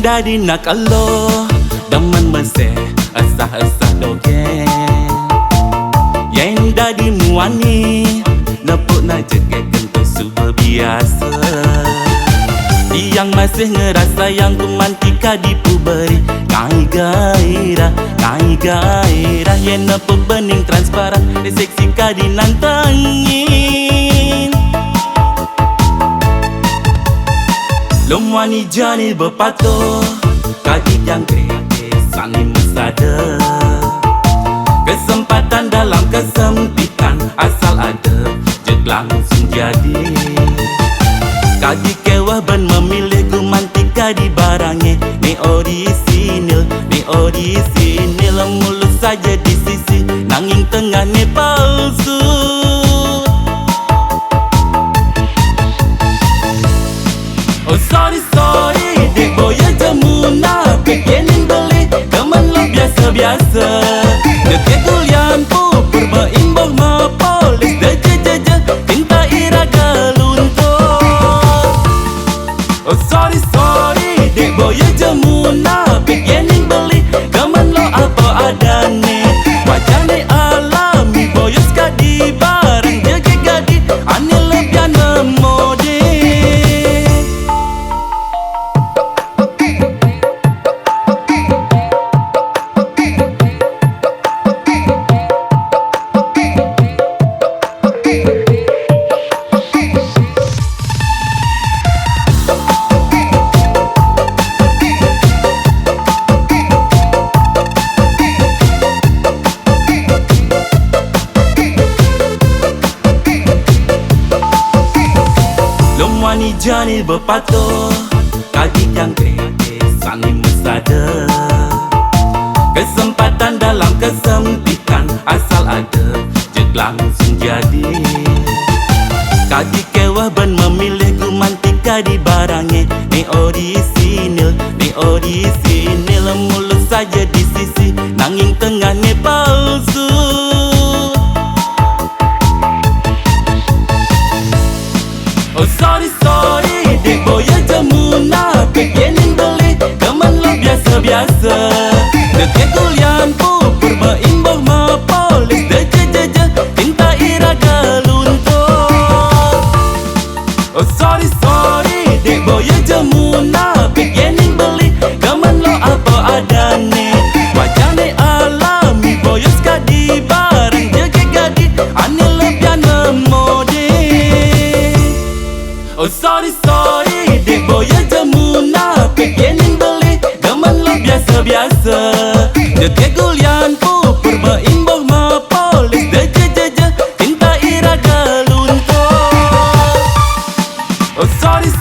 dari nak Allah daman meseh asah-asah doge yang dari muani nepuk nak jegek kentu suha biasa yang masih ngerasa yang kumantika di puberi ngai gairah yang nepuk bening transparan di seksi kadi nantangin lom wani jani berpatuh kaki yang gede sani mesada kesempatan dalam kesempitan asal ada jek langsung jadi kaki kewah ben memilih kumantika di barangnya ni orisinil mulus saja di sisi nanging tengah ni palsu oh sorry dek boya jamuna pekenin beli teman lo biasa-biasa dekat kulian pu berbaimbang ma polis deje cinta ira galuntur oh sorry dek boya jamuna pekenin beli teman lo apa adane wajane alami boya sekadi barang jaga gadi ane lebihan memode wani jani berpatuh kaki yang gede sani mesada kesempatan dalam kesempitan asal ada jek langsung jadi kaki kewah ben memilih kumantika di barangnya ni orisinil mulus saja di sisi nanging tengah ni palsu oh sorry dek boya jamuna pekenin beli teman lo biasa-biasa dekat kulian pu berbaimbang ma polis deje cinta ira galuntur oh sorry dek boya jamuna pekenin beli teman lo apa adane wajane alami boya sekadi barang jaga gadi ane lebihan memode oh sorry dek boya jamuna pekenin beli teman lo biasa-biasa dekat kulian pu berbaimbang ma polis deje cinta ira galuntur oh sorry